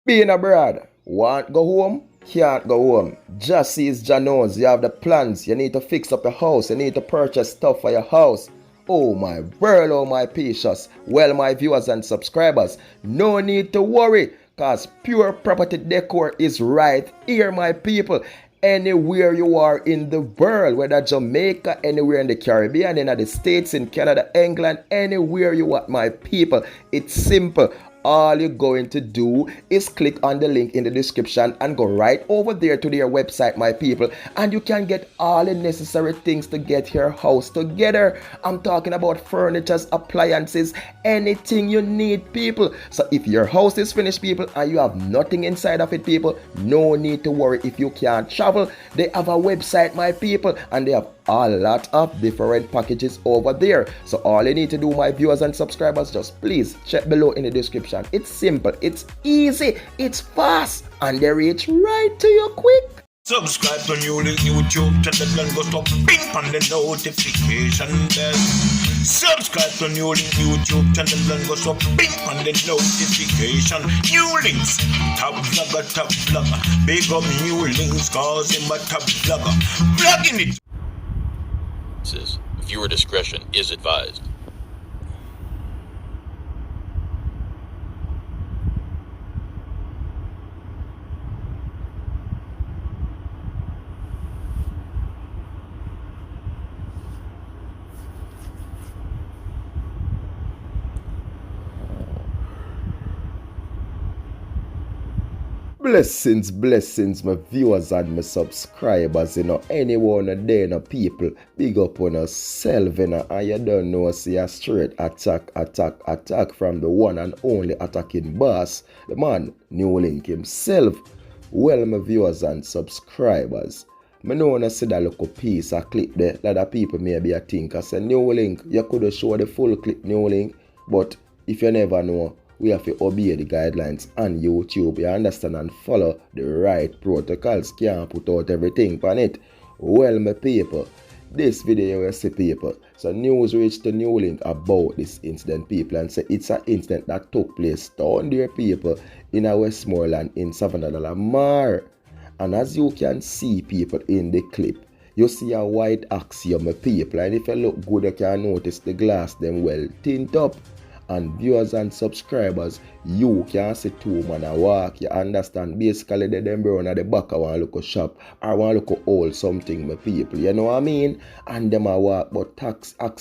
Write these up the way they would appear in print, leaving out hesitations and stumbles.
Being abroad, want go home? Can't go home. Just sees Janos, you have the plans, you need to fix up your house, you need to purchase stuff for your house. Oh my world, oh my patience. Well, my viewers and subscribers, no need to worry, cause Pure Property Decor is right here, my people. Anywhere you are in the world, whether Jamaica, anywhere in the Caribbean, in the States, in Canada, England, anywhere you are, my people, it's simple. All you're going to do is click on the link in the description and go right over there to their website, my people, and you can get all the necessary things to get your house together. I'm talking about furniture, appliances, anything you need, people. So if your house is finished, people, and you have nothing inside of it, people, no need to worry if you can't travel. They have a website, my people, and they have a lot of different packages over there. So all you need to do, my viewers and subscribers, just please check below in the description. It's simple, it's easy, it's fast, and they reach right to you quick. Subscribe to NEWLINK YouTube channel and go stop ping on the notification bell. Subscribe to NEWLINK YouTube channel and go stop ping on the notification. NEWLINKs, top vlogger. Big up NEWLINKs, cause him a top vlogger. Vlogging it. Viewer discretion is advised. Blessings, my viewers and my subscribers, anyone a day, people, big up on yourself, and you don't know, see a straight attack from the one and only attacking boss, the man, NEWLINK himself. Well, my viewers and subscribers, I know when I see that little piece of clip there, a lot of people maybe think, I say, NEWLINK, you could have showed the full clip, NEWLINK, but if you never know, we have to obey the guidelines on YouTube. You understand, and follow the right protocols. Can't put out everything on it. Well, my people, this video you will see, people. So news reached to NEWLINK about this incident, people, and say it's an incident that took place down there, people, in a WESTM0RELAND in Savannah. And as you can see, people, in the clip, you see a white axiom, my people, and if you look good, you can notice the glass them well tint up. And viewers and subscribers, you can see two man a walk, you understand? Basically, they them run at the back of one local shop or one local hole something, my people, you know what I mean? And them a walk, but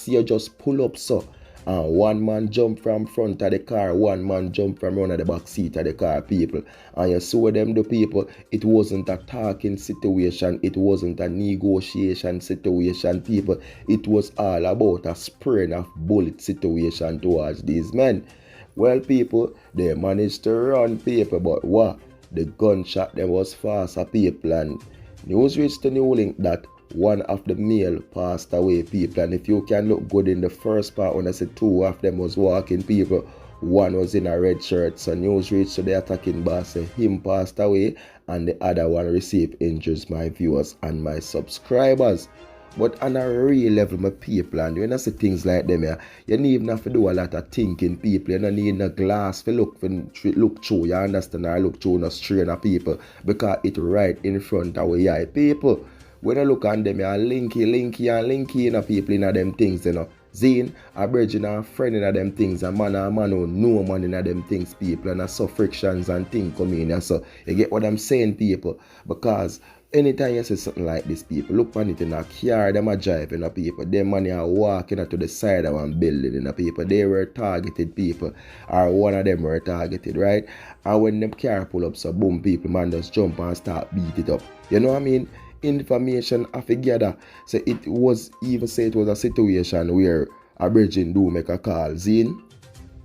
you just pull up so. And one man jump from front of the car, one man jump from one of the back seat of the car, people. And you saw them, the people, it wasn't a talking situation, it wasn't a negotiation situation, people. It was all about a spraying of bullet situation towards these men. Well, people, they managed to run, people, but what? The gunshot them was faster, people, and news reached to NEWLINK that one of the male passed away, people, and if you can look good in the first part when I said two of them was walking, people, one was in a red shirt. So news reached to the attacking boss, say him passed away and the other one received injuries, my viewers and my subscribers. But on a real level, my people, and when I see things like them here, you don't even have to do a lot of thinking, people. You don't need no glass to look through, you understand, or look through no strain of people, because it's right in front of your eye, people. When I look on them, you linky, people in them things, Zine, a bridging and a friend in them things, a man who no man in them things, people, and so frictions and things come in. So you get what I'm saying, people? Because anytime you see something like this, people, look on it in a car, them a driving, people, them money are walking to the side of one building, people, they were targeted, people, or one of them were targeted, right? And when them car pull up, so boom, people, man just jump and start beat it up. You know what I mean? Information I together. So it was a situation where a bridging do make a call, Zine,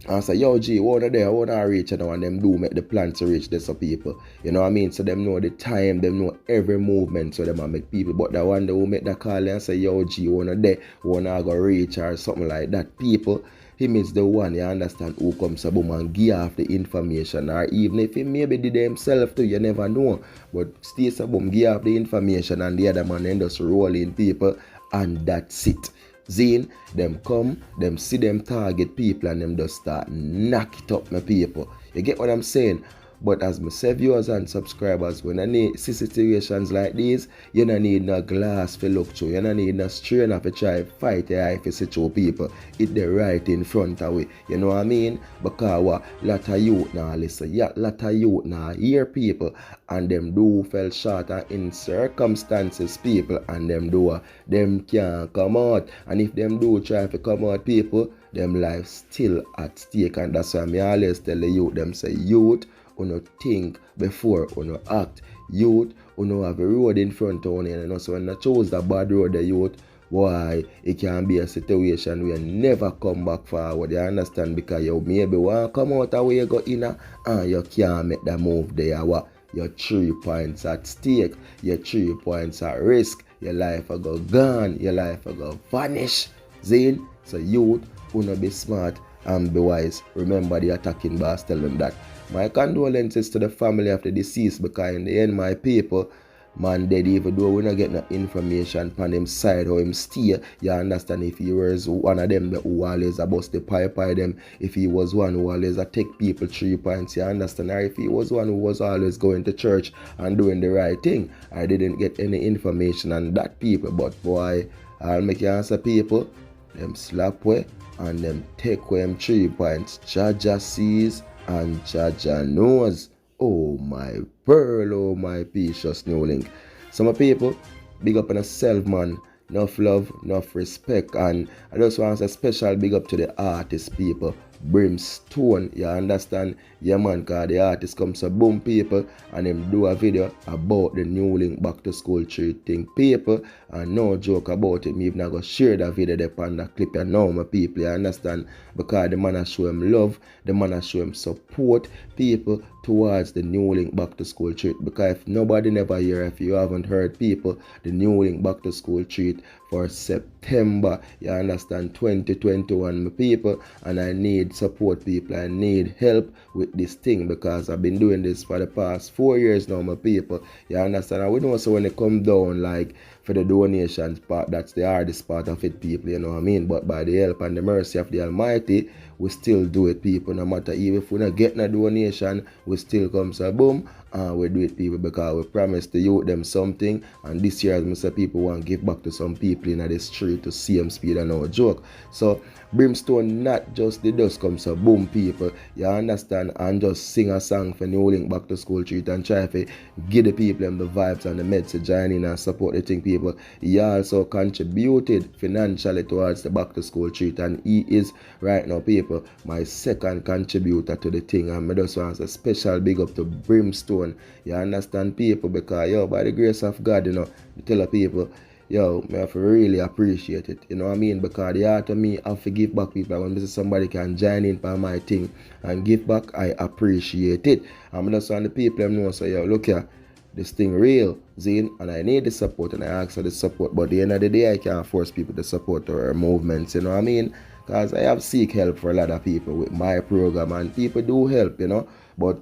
and say, yo G, one there, I wanna reach, and them do make the plan to reach this people. You know what I mean? So them know the time, them know every movement, so them make people. But the one that will make the call and say, yo G, one there, wanna go reach or something like that, people. Him is the one, you understand, who comes a boom and give off the information. Or even if he maybe did it himself too, you never know. But stay a boom, give off the information, and the other man then just roll in, people, and that's it. Zine, them come, them see them target people, and them just start knock it up, my people. You get what I'm saying? But as my say viewers and subscribers, when I need see situations like these, you don't need no glass for look through. You don't need no strainer for try fight your eye for see through people. It the right in front of we. You know what I mean? Because what lot of youth now listen. Yeah, lot of youth now hear people and them do fell short and in circumstances people and them can't come out. And if them do try to come out people, them life still at stake. And that's why me always tell the youth, them say youth, you think before you act. Youth, you have a road in front of you, you know, so when you choose the bad road, the youth, why it can be a situation where you never come back forward, you understand, because you maybe want to come out of where you go in and you can't make the move there. What? Your 3 points at stake, your 3 points at risk, your life will go gone, your life will go vanish. Zane, so youth, you be smart and be wise. Remember the attacking boss, tell them that. My condolences to the family of the deceased, because in the end, my people, man dead, even though we not get no information on him side how him stay. You understand, if he was one of them who always bust the pipe by them, if he was one who always take people 3 points, you understand, or if he was one who was always going to church and doing the right thing. I didn't get any information on that people, but boy, I'll make you answer people, them slap way and them take away them 3 points. Jaja sees and Jaja knows. Oh my pearl, oh my precious NEWLINK. Some people, big up on yourself, man. Enough love, enough respect. And I just want to say special big up to the artist people. Brimstone, you understand? Yeah man, cause the artist comes to boom people and them do a video about the NEWLINK back to school treat thing people, and no joke about it. Me even go share that video there on that clip, you know my people, you understand? Because the man a show him love, the man a show him support people towards the NEWLINK back to school treat. Because if nobody never hear, if you haven't heard people, the NEWLINK back to school treat for September, you understand, 2021 my people, and I need support people, I need help with this thing, because I've been doing this for the past 4 years now my people, you understand. And we know so when it come down like for the donations part, that's the hardest part of it people, you know what I mean, but by the help and the mercy of the Almighty, we still do it people, no matter even if we not get a donation, we still come so boom, and we do it people, because we promise the youth them something. And this year as I say, people want to give back to some people in the street to see them speed and no joke. So Brimstone not just the dust comes so boom people, you understand, and just sing a song for NEWLINK back to school treat and try to give the people them the vibes and the message join in and support the thing people. He also contributed financially towards the back to school treat, and he is right now people my second contributor to the thing. And I just want a special big up to Brimstone, you understand people, because yo, by the grace of God, you know, I tell the people, yo, I have to really appreciate it, you know what I mean, because the heart of me, I have to give back people. When somebody can join in for my thing and give back, I appreciate it. And I just want the people them know, so yo, look here, this thing real, Zane, and I need the support, and I ask for the support, but at the end of the day, I can't force people to support our movements, you know what I mean, because I have seek help for a lot of people with my program, and people do help, you know, but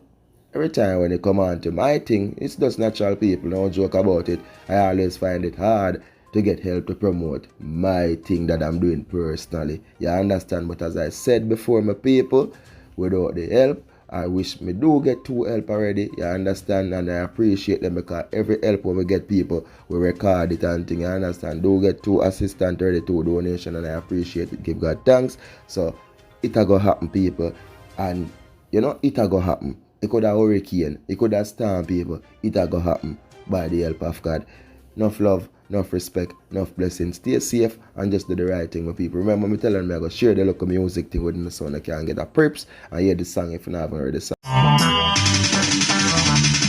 every time when they come on to my thing, it's just natural people, no joke about it. I always find it hard to get help to promote my thing that I'm doing personally. You understand? But as I said before, my people, without the help, I wish me do get 2 help already. You understand? And I appreciate them, because every help when we get people, we record it and thing. You understand? Do get 2 assistants already, 2 donation, and I appreciate it. Give God thanks. So it a go happen, people. And you know, it a go happen. It could have hurricane, it could have storm people, it a go happen by the help of God. Enough love, enough respect, enough blessings. Stay safe and just do the right thing with people. Remember me telling me I go share the local music thing with my son. I can get a preps and hear the song if you haven't heard the song.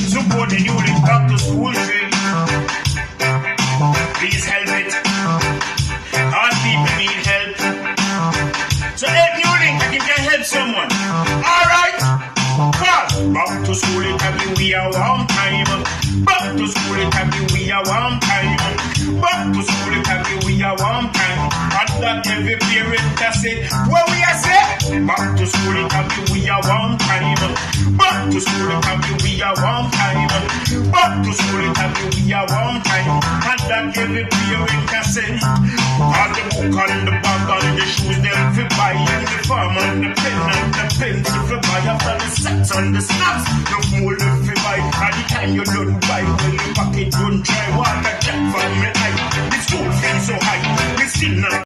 Support the NEWLINK back to school thing. Please help it. All people need help. So help NEWLINK if you can help someone. Alright? Cause back to school it can be we a warm time. Back to school it can be we a warm time. Back to school, it can be we are one time. And that every parent can say, what we are say? Back to school, it can be we are one time. Back to school, it can be we are one time. Back to school, it can be we are one time. And that every parent can say, all the book and the bag and the shoes, them fi buy, and the farm and the pen and the pencil fi buy. After the sets and the snaps, no more them fi buy. At the time you don't buy, when the pocket don't try. Water jet from me eye, the school fees so high, we still not